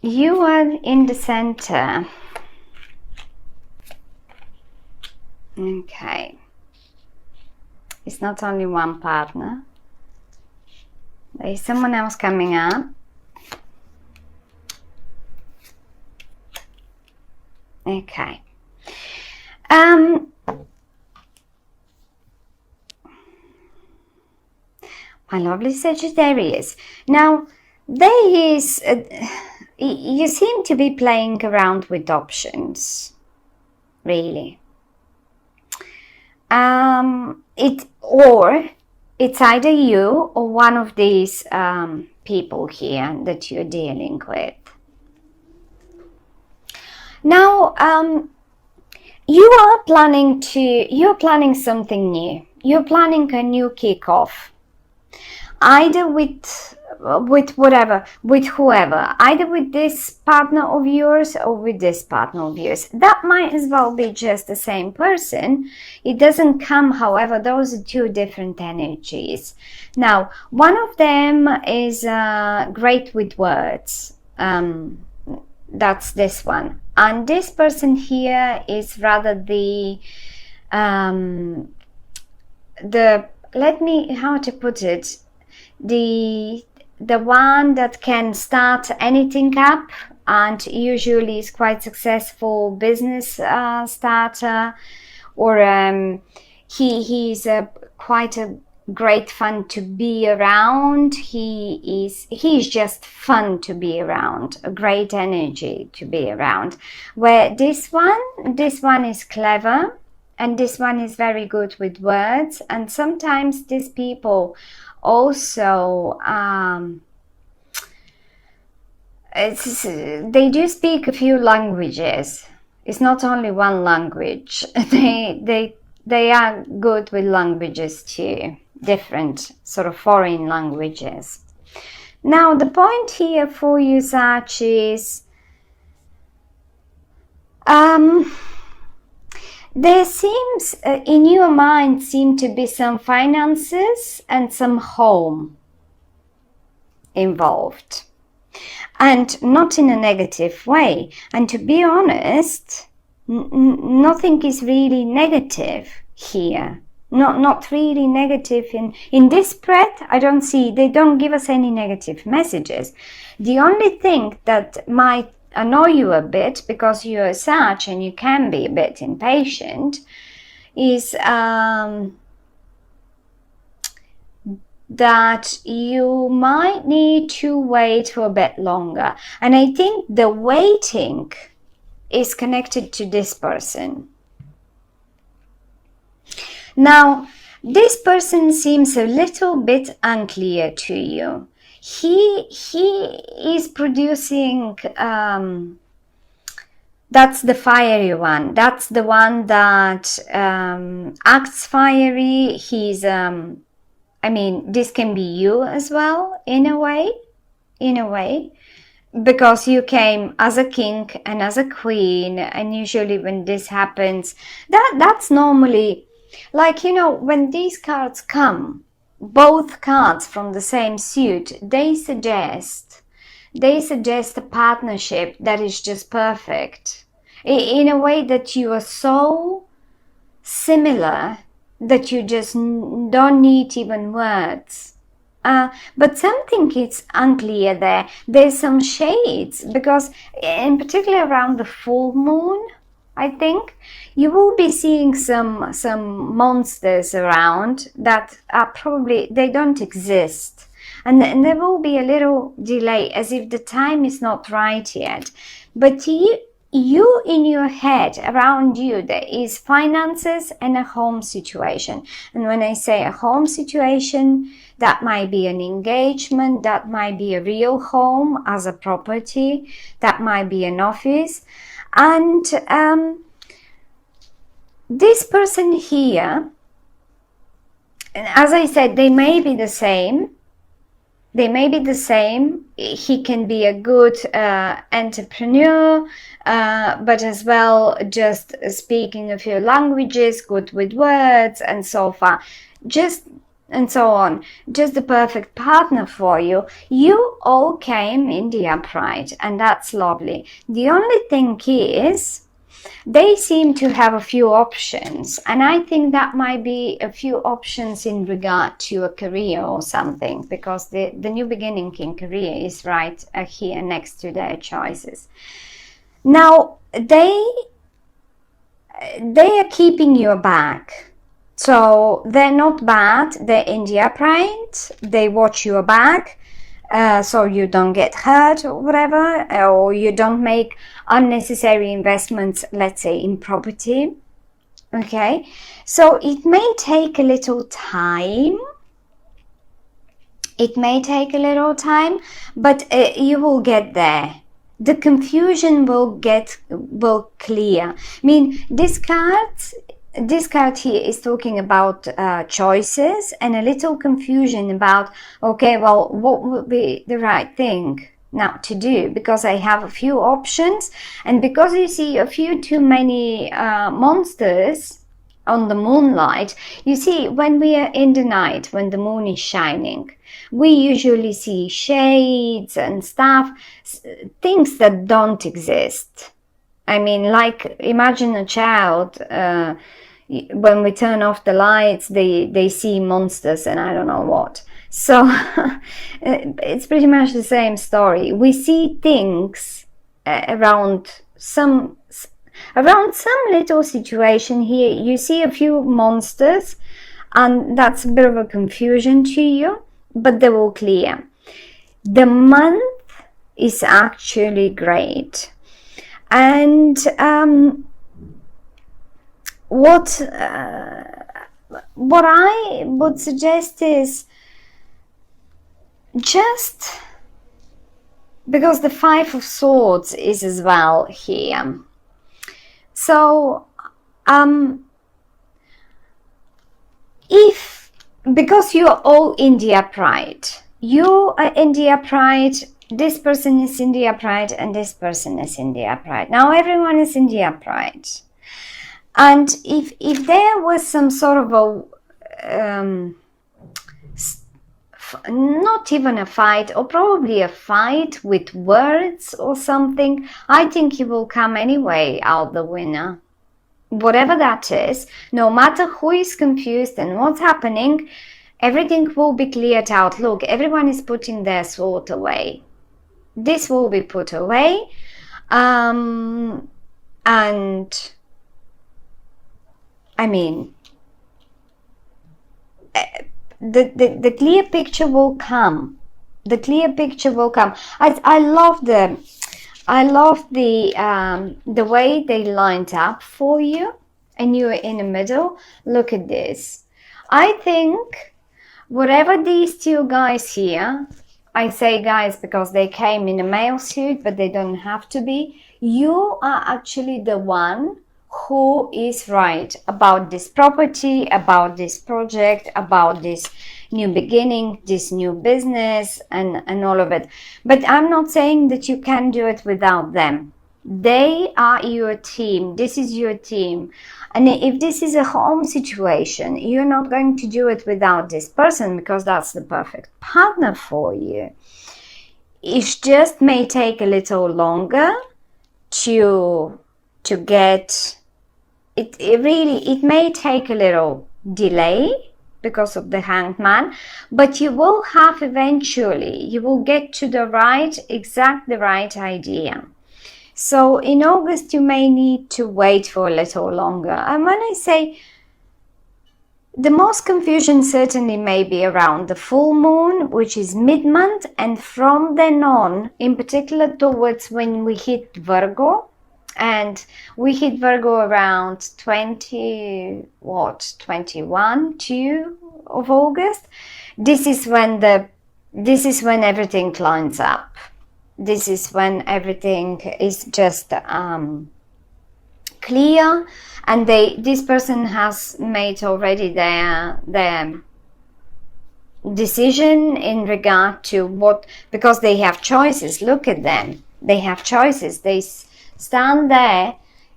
You are in the center. Okay. It's not only one partner. There is someone else coming up. Okay. My lovely Sagittarius. Now, there is... you seem to be playing around with options. Really. It's either you or one of these people here that you're dealing with. Now, you're planning something new. You're planning a new kickoff, either with whoever, either with this partner of yours or with this partner of yours. That might as well be just the same person. It doesn't come, however, those are two different energies. Now, one of them is great with words. That's this one. And this person here is rather the one that can start anything up, and usually is quite successful business starter, or he's quite a great fun to be around. He's just fun to be around, a great energy to be around. Where this one is clever, and this one is very good with words, and sometimes these people also they do speak a few languages. It's not only one language. They are good with languages too, different sort of foreign languages. Now the point here for you, Sag, is there seems, in your mind, seem to be some finances and some home involved. And not in a negative way. And to be honest, nothing is really negative here. Not really negative. In this spread, I don't see, they don't give us any negative messages. The only thing that might annoy you a bit, because you're Sag and you can be a bit impatient, is that you might need to wait for a bit longer. And I think the waiting is connected to this person. Now, this person seems a little bit unclear to you. He is producing, that's the fiery one. That's the one that acts fiery. He's, this can be you as well, in a way, because you came as a king and as a queen, and usually when this happens, that's normally, like, when these cards come, both cards from the same suit, they suggest a partnership that is just perfect, in a way that you are so similar that you just don't need even words. But something is unclear there. There's some shades, because in particular around the full moon, I think you will be seeing some monsters around that are probably, they don't exist. And there will be a little delay, as if the time is not right yet. But you in your head, around you, there is finances and a home situation. And when I say a home situation, that might be an engagement, that might be a real home as a property, that might be an office. And this person here, and as I said, they may be the same. He can be a good entrepreneur, but as well just speaking a few languages, good with words and so far. Just and so on, just the perfect partner for you. You all came in the upright, and that's lovely. The only thing is, they seem to have a few options, and I think that might be a few options in regard to a career or something, because the new beginning in career is right here next to their choices. Now they are keeping you back. So they're not bad, they're in the upright, they watch your back, so you don't get hurt or whatever, or you don't make unnecessary investments, let's say in property. Okay, so it may take a little time. It may take a little time, but you will get there. The confusion will clear. I mean, this card here is talking about choices and a little confusion about, okay, well, what would be the right thing now to do, because I have a few options, and because you see a few too many monsters on the moonlight. You see, when we are in the night, when the moon is shining, we usually see shades and stuff, things that don't exist. I mean, like, imagine a child, when we turn off the lights, they see monsters and I don't know what. So it's pretty much the same story. We see things around some little situation here. You see a few monsters, and that's a bit of a confusion to you, but they will clear. The month is actually great, and what I would suggest is, just because the Five of Swords is as well here. So because you're all in the upright, you are in the upright, this person is in the upright, and this person is in the upright. Now everyone is in the upright. And if there was some sort of a not even a fight, or probably a fight with words or something, I think you will come anyway out the winner. Whatever that is, no matter who is confused and what's happening, everything will be cleared out. Look, everyone is putting their sword away. This will be put away, and I mean, the clear picture will come. The clear picture will come. I love the way they lined up for you, and you are in the middle. Look at this. I think whatever these two guys here, I say guys because they came in a male suit, but they don't have to be. You are actually the one who is right about this property, about this project, about this new beginning, this new business, and all of it. But I'm not saying that you can do it without them. They are your team. This is your team. And if this is a home situation, you're not going to do it without this person, because that's the perfect partner for you. It just may take a little longer to get it. It may take a little delay because of the Hanged Man, but you will have eventually, you will get to the right idea. So in August you may need to wait for a little longer. And when I say the most confusion certainly may be around the full moon, which is mid-month, and from then on, in particular towards when we hit Virgo, and we hit Virgo around 21, 2 of August. This is when everything lines up. This is when everything is just clear, and this person has made already their decision in regard to what, because they have choices. Look at them. They have choices. They stand there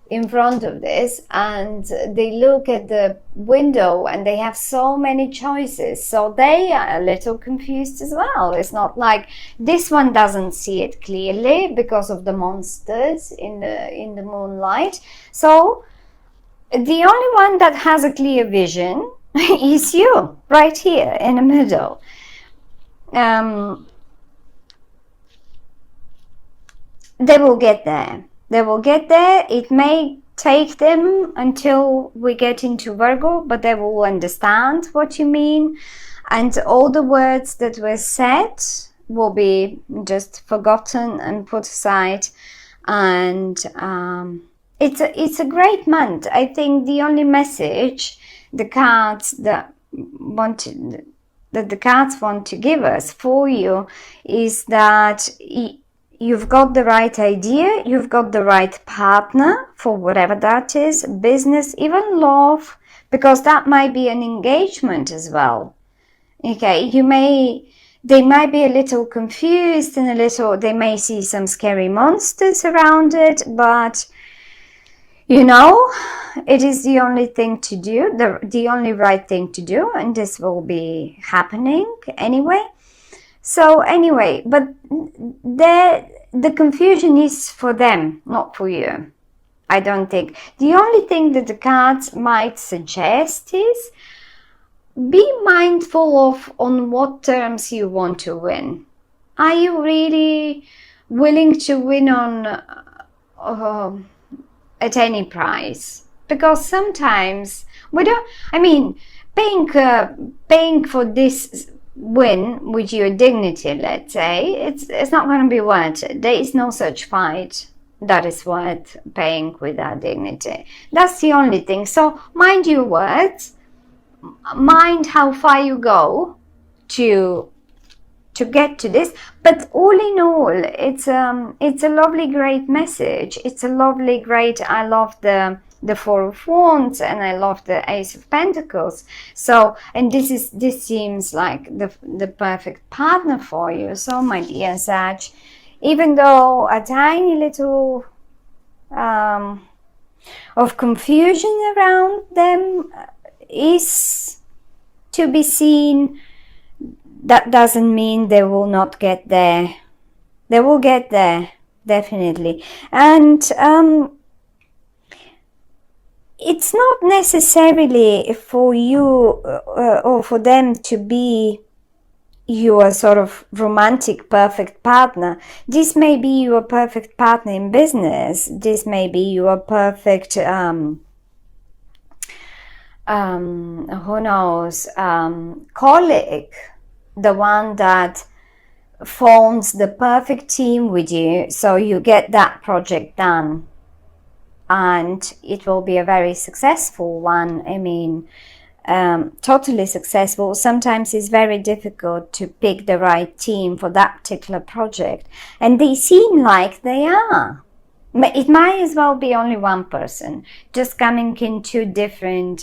in front of this and they look at the window and they have so many choices, so they are a little confused as well. It's not like this one doesn't see it clearly because of the monsters in the moonlight. So the only one that has a clear vision is you, right here in the middle. They will get there. They will get there. It may take them until we get into Virgo, but they will understand what you mean. And all the words that were said will be just forgotten and put aside. And it's a great month. I think the only message the cards that the cards want to give us for you is that you've got the right idea, you've got the right partner for whatever that is, business, even love, because that might be an engagement as well. Okay, they might be a little confused and they may see some scary monsters around it, but you know, it is the only thing to do, the only right thing to do, and this will be happening anyway. So anyway, but the confusion is for them, not for you. I don't think. The only thing that the cards might suggest is be mindful of on what terms you want to win. Are you really willing to win on at any price? Because sometimes we don't. I mean, paying for this win with your dignity, let's say, it's not going to be worth it. There is no such fight that is worth paying with that dignity. That's the only thing. So mind your words, mind how far you go to get to this. But all in all, it's a lovely, great message. It's a lovely, great. I love the Four of Wands and I love the Ace of Pentacles. So, and this seems like the perfect partner for you. So, my dear Sag, even though a tiny little of confusion around them is to be seen, that doesn't mean they will not get there. They will get there, definitely. And it's not necessarily for you or for them to be your sort of romantic perfect partner. This may be your perfect partner in business. This may be your perfect who knows, colleague, the one that forms the perfect team with you, so you get that project done and it will be a very successful one. I mean, totally successful. Sometimes it's very difficult to pick the right team for that particular project, and they seem like they are. It might as well be only one person just coming in two different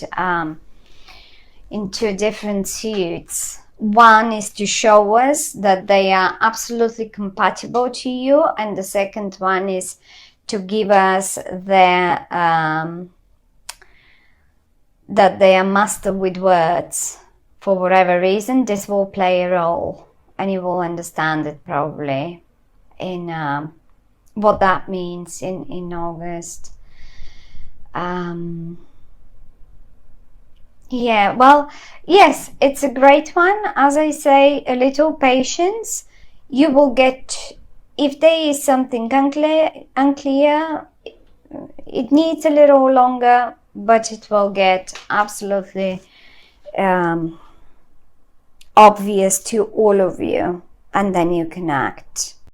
suits. One is to show us that they are absolutely compatible to you, and the second one is to give us their that they are master with words. For whatever reason, this will play a role, and you will understand it probably in what that means in August. Yeah, well, yes, it's a great one. As I say, a little patience. You will get, if there is something unclear, it needs a little longer, but it will get absolutely obvious to all of you, and then you can act.